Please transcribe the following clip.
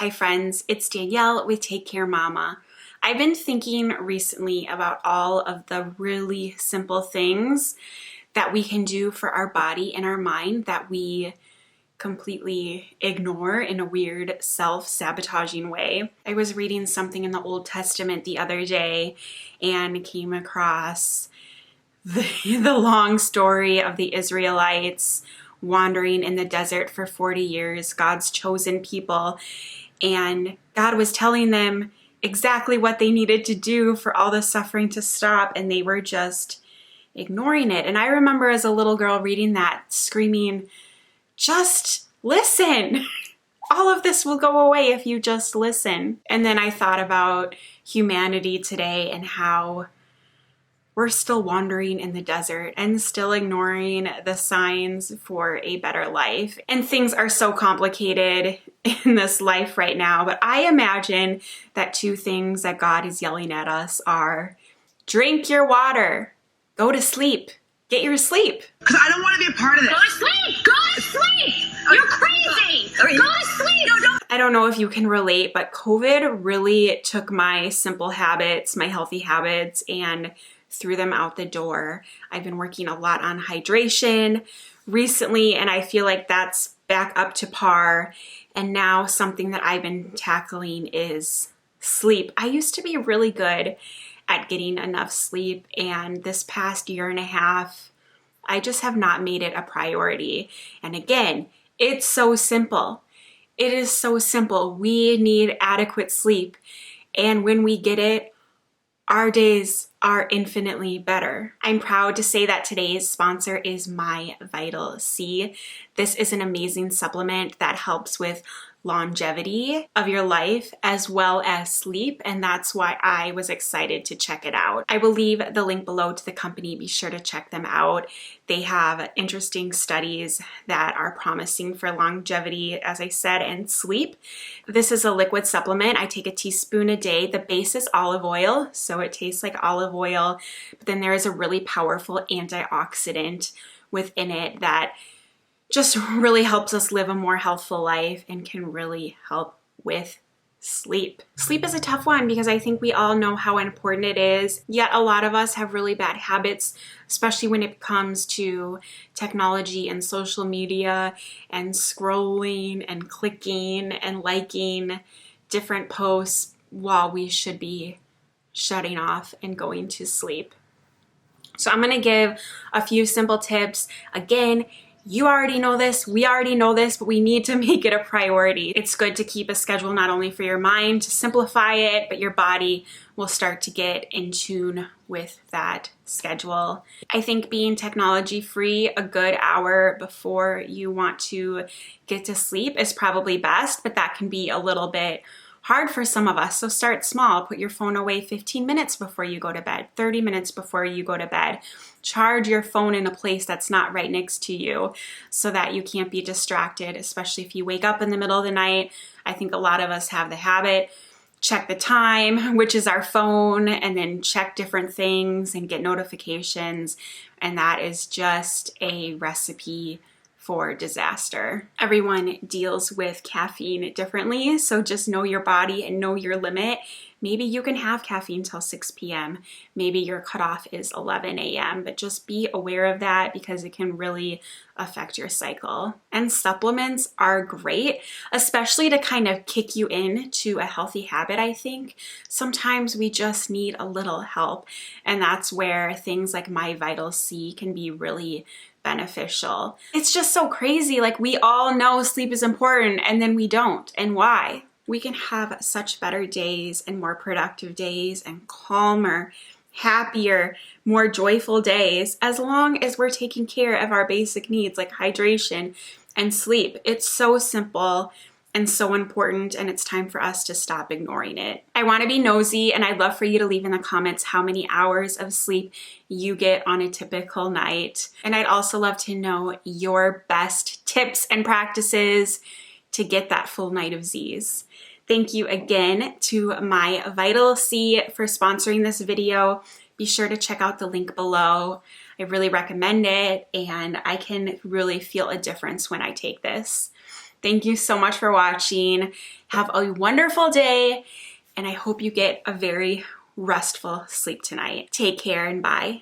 Hi friends, it's Danielle with Take Care Mama. I've been thinking recently about all of the really simple things that we can do for our body and our mind that we completely ignore in a weird self-sabotaging way. I was reading something in the Old Testament the other day and came across the long story of the Israelites wandering in the desert for 40 years, God's chosen people. And God was telling them exactly what they needed to do for all the suffering to stop, and they were just ignoring it. And I remember as a little girl reading that, screaming, just listen. All of this will go away if you just listen. And then I thought about humanity today and how we're still wandering in the desert and still ignoring the signs for a better life. And things are so complicated in this life right now, but I imagine that two things that God is yelling at us are drink your water, go to sleep, get your sleep. Because I don't want to be a part of this. Go to sleep! Go to sleep! You're crazy! Go to sleep! No, don't. I don't know if you can relate, but COVID really took my simple habits, my healthy habits, and threw them out the door. I've been working a lot on hydration recently, and I feel like that's back up to par. And now something that I've been tackling is sleep. I used to be really good at getting enough sleep, and this past year and a half, I just have not made it a priority. And again, it's so simple. It is so simple. We need adequate sleep. And when we get it, our days are infinitely better. I'm proud to say that today's sponsor is My Vital C. This is an amazing supplement that helps with longevity of your life as well as sleep, and that's why I was excited to check it out. I will leave the link below to the company. Be sure to check them out. They have interesting studies that are promising for longevity, as I said, and sleep. This is a liquid supplement. I take a teaspoon a day. The base is olive oil, so it tastes like olive oil, but then there is a really powerful antioxidant within it that just really helps us live a more healthful life and can really help with sleep. Sleep is a tough one because I think we all know how important it is, yet a lot of us have really bad habits, especially when it comes to technology and social media and scrolling and clicking and liking different posts while we should be shutting off and going to sleep. So I'm going to give a few simple tips. Again, you already know this, we already know this, but we need to make it a priority. It's good to keep a schedule not only for your mind to simplify it, but your body will start to get in tune with that schedule. I think being technology free a good hour before you want to get to sleep is probably best, but that can be a little bit hard for some of us. So start small. Put your phone away 15 minutes before you go to bed, 30 minutes before you go to bed. Charge your phone in a place that's not right next to you so that you can't be distracted, especially if you wake up in the middle of the night. I think a lot of us have the habit, check the time, which is our phone, and then check different things and get notifications. And that is just a recipe for disaster. Everyone deals with caffeine differently, so just know your body and know your limit. Maybe you can have caffeine till 6 p.m. Maybe your cutoff is 11 a.m., but just be aware of that because it can really affect your cycle. And supplements are great, especially to kind of kick you into a healthy habit, I think. Sometimes we just need a little help, and that's where things like My Vital C can be really beneficial. It's just so crazy. Like, we all know sleep is important and then we don't. And why? We can have such better days and more productive days and calmer, happier, more joyful days as long as we're taking care of our basic needs like hydration and sleep. It's so simple and so important, and it's time for us to stop ignoring it. I want to be nosy, and I'd love for you to leave in the comments how many hours of sleep you get on a typical night. And I'd also love to know your best tips and practices to get that full night of Z's. Thank you again to My Vital C for sponsoring this video. Be sure to check out the link below. I really recommend it, and I can really feel a difference when I take this. Thank you so much for watching. Have a wonderful day, and I hope you get a very restful sleep tonight. Take care and bye.